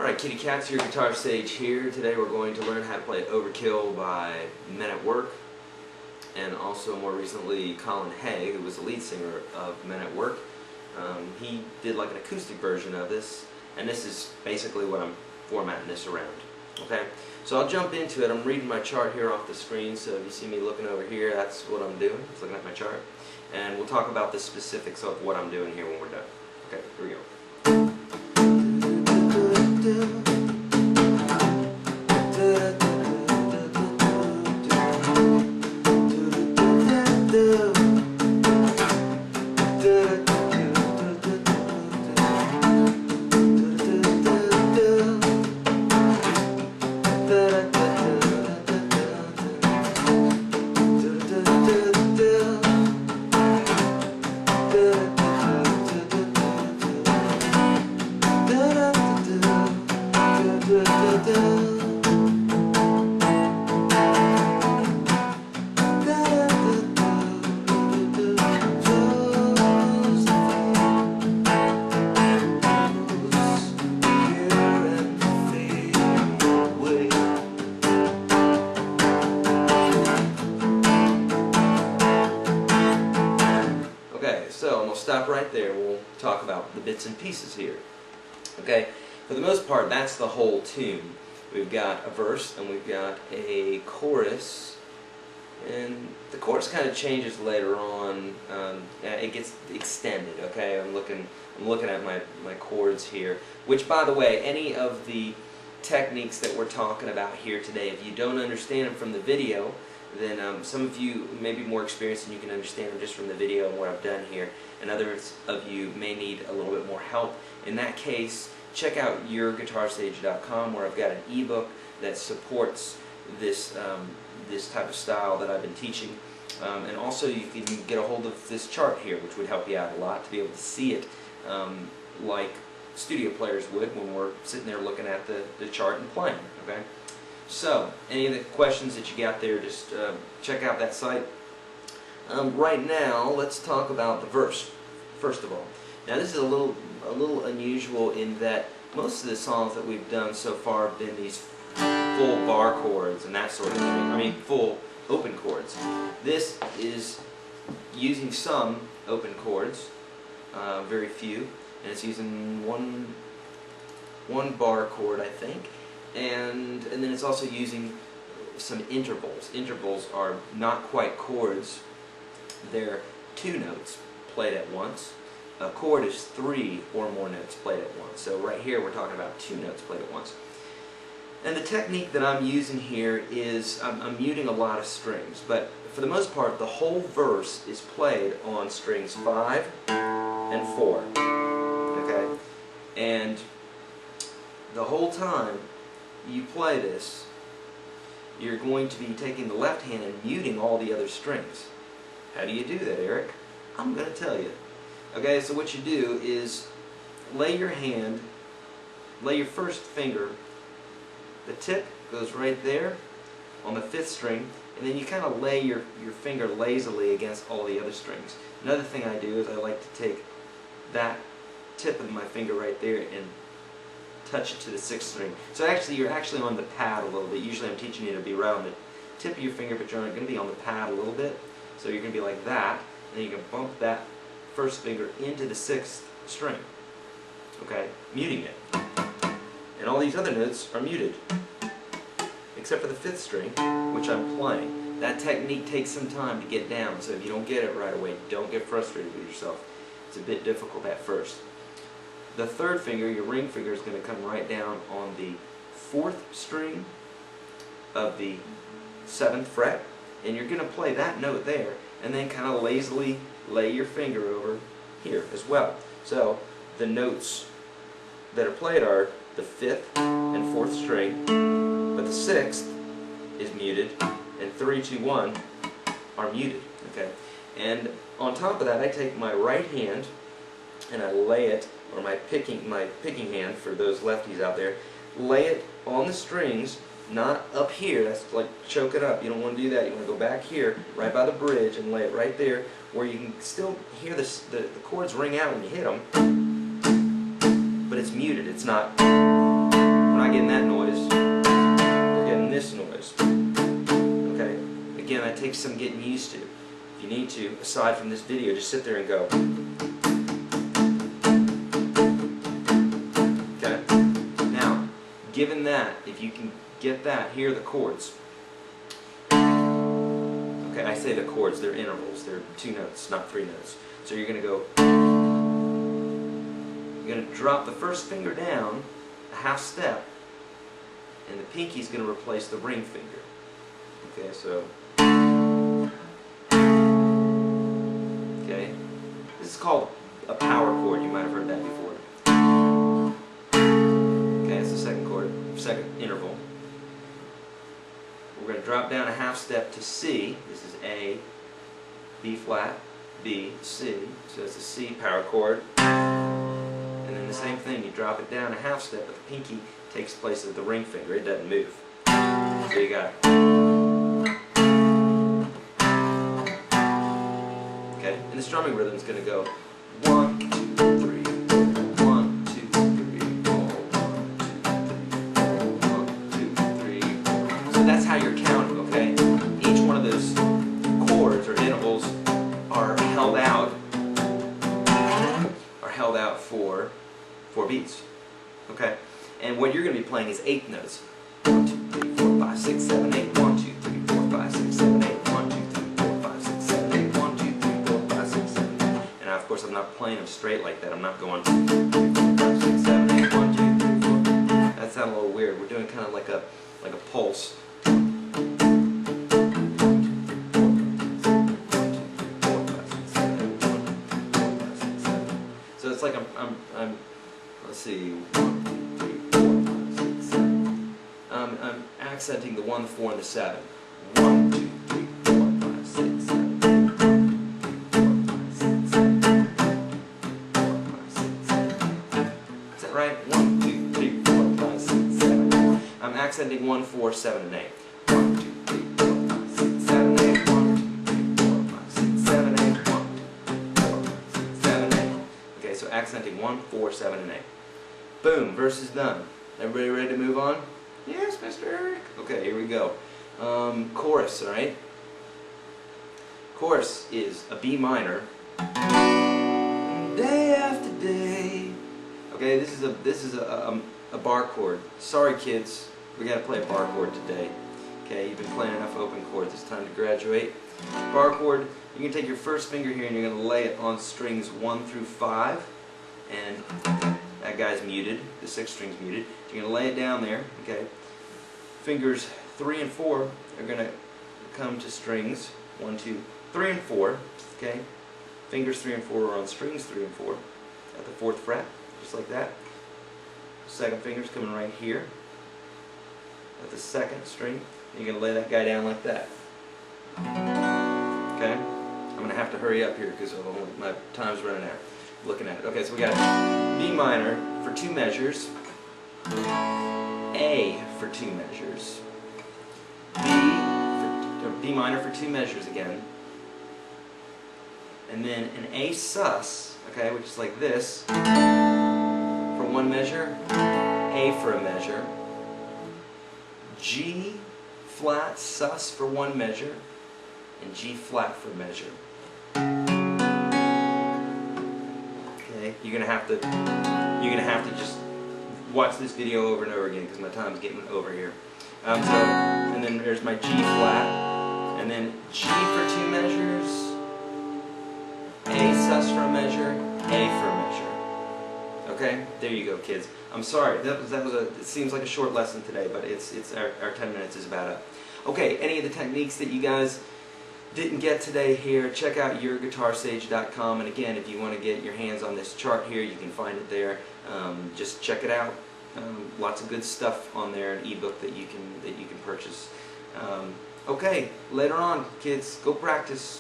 Alright, kitty cats, YourGuitarSage here. Today we're going to learn how to play Overkill by Men at Work, and also more recently Colin Hay, who was the lead singer of Men at Work. He did like an acoustic version of this, and this is basically what I'm formatting this around. Okay, so I'll jump into it. I'm reading my chart here off the screen, so if you see me looking over here, that's what I'm doing. Just looking at my chart, and we'll talk about the specifics of what I'm doing here when we're done. Okay, here we go. So I'm going to stop right there. We'll talk about the bits and pieces here. Okay, for the most part, that's the whole tune. We've got a verse and we've got a chorus, and the chorus kind of changes later on. It gets extended. Okay, I'm looking at my chords here. Which, by the way, any of the techniques that we're talking about here today, if you don't understand them from the video, then some of you may be more experienced and you can understand them just from the video and what I've done here, and others of you may need a little bit more help. In that case, check out YourGuitarSage.com, where I've got an ebook that supports this this type of style that I've been teaching, and also you can get a hold of this chart here, which would help you out a lot to be able to see it like studio players would when we're sitting there looking at the chart and playing. Okay. So, any of the questions that you got there, just check out that site. Right now, let's talk about the verse, first of all. Now, this is a little unusual in that most of the songs that we've done so far have been these full bar chords and that sort of thing. I mean, full open chords. This is using some open chords, very few, and it's using one bar chord, I think. And then it's also using some intervals. Intervals are not quite chords. They're two notes played at once. A chord is three or more notes played at once. So right here we're talking about two notes played at once. And the technique that I'm using here is I'm muting a lot of strings, but for the most part the whole verse is played on strings 5 and 4. Okay? And the whole time you play this, you're going to be taking the left hand and muting all the other strings. How do you do that, Eric? I'm going to tell you. Okay, so what you do is lay your first finger, the tip goes right there on the 5th string, and then you kind of lay your finger lazily against all the other strings. Another thing I do is I like to take that tip of my finger right there and touch it to the 6th string. So actually, you're actually on the pad a little bit. Usually I'm teaching you to be right on the tip of your finger, but you're going to be on the pad a little bit. So you're going to be like that, and then you can bump that first finger into the 6th string. Okay? Muting it. And all these other notes are muted, except for the 5th string, which I'm playing. That technique takes some time to get down, so if you don't get it right away, don't get frustrated with yourself. It's a bit difficult at first. The 3rd finger, your ring finger, is going to come right down on the 4th string of the 7th fret, and you're going to play that note there, and then kind of lazily lay your finger over here as well. So the notes that are played are the 5th and 4th string, but the 6th is muted, and 3, 2, 1 are muted. Okay, and on top of that, I take my right hand and I lay it, or my picking hand for those lefties out there, lay it on the strings, not up here. That's like choke it up. You don't want to do that. You want to go back here, right by the bridge, and lay it right there, where you can still hear the chords ring out when you hit them, but it's muted. It's not takes some getting used to. If you need to, aside from this video, just sit there and go. Okay? Now, given that, if you can get that, here are the chords. Okay, I say the chords, they're intervals. They're 2 notes, not 3 notes. So you're going to go, you're going to drop the first finger down a half step, and the pinky is going to replace the ring finger. Okay, so, okay, this is called a power chord. You might have heard that before. Okay, it's the second chord, second interval. We're going to drop down a half step to C. This is A, B flat, B, C. So it's a C power chord. And then the same thing, you drop it down a half step, but the pinky takes place of the ring finger. It doesn't move. So you got, okay, and the strumming rhythm is going to go 1, 2, 3, 4, 1, 2, 3, 4, 1, 2, 3, 4, 1, 2, 3, 4. So that's how you're counting, okay? Each one of those chords or intervals are held out for 4 beats, okay? And what you're going to be playing is 8 notes. 1, 2, 3, 4, 5, 6, 7, 8. 1, 2, 3, 4, 5, 6, 7, 8. 1, 2, 3, 4, 5, 6, 7, 8. 1, 2, 3, 4, 5, 6, 7, 8. And of course I'm not playing them straight like that. I'm not going 2, 3, 4, 5, 6, 7, 8. 1, 2, 3, 4. That sounds a little weird. We're doing kind of like a pulse. So it's like I'm let's see, 1, 2, 3, 4, 5, 6, 7. I'm accenting the 1, the 4, and the 7. 1, 2, 3, 4, 5, 6, 7. 1, 2, 3, 4, 5, 6, 7. 4, 5, 6, 7. Is that right? 1, 2, 3, 4, 5, 6, 7. I'm accenting 1, 4, 7, and 8. 1, 2, 3, 4, 5, 6, 7, 8. 1, 2, 3, 4, 5, 6, 7, 8. 1, 2, 3, 4, 5, 6, 7, 8. Okay, so accenting 1, 4, 7, and 8. Boom, verse is done. Everybody ready to move on? Yes, Mr. Eric. Okay, here we go. Chorus, alright? Chorus is a B minor. Day after day. Okay, this is a bar chord. Sorry kids, we gotta play a bar chord today. Okay, you've been playing enough open chords, it's time to graduate. Bar chord, you can take your first finger here and you're gonna lay it on strings 1 through 5. And that guy's muted, the 6th string's muted. You're going to lay it down there, okay? Fingers 3 and 4 are going to come to strings 1, 2, 3, and 4, okay? Fingers 3 and 4 are on strings 3 and 4 at the 4th fret, just like that. Second finger's coming right here at the 2nd string. You're going to lay that guy down like that. Okay? I'm going to have to hurry up here because my time's running out. Looking at it. Okay, so we got B minor for 2 measures, A for 2 measures, B minor for 2 measures again, and then an A sus, okay, which is like this, for 1 measure, A for a measure, G flat sus for 1 measure, and G flat for a measure. You're gonna have to just watch this video over and over again because my time's getting over here. And then there's my G flat, and then G for 2 measures, A sus for a measure, A for a measure. Okay, there you go, kids. I'm sorry that was it seems like a short lesson today, but it's our 10 minutes is about up. Okay, any of the techniques that you guys didn't get today here, check out YourGuitarSage.com, and again, if you want to get your hands on this chart here, you can find it there. Just check it out. Lots of good stuff on there, an ebook that you can purchase. Okay, later on, kids, go practice.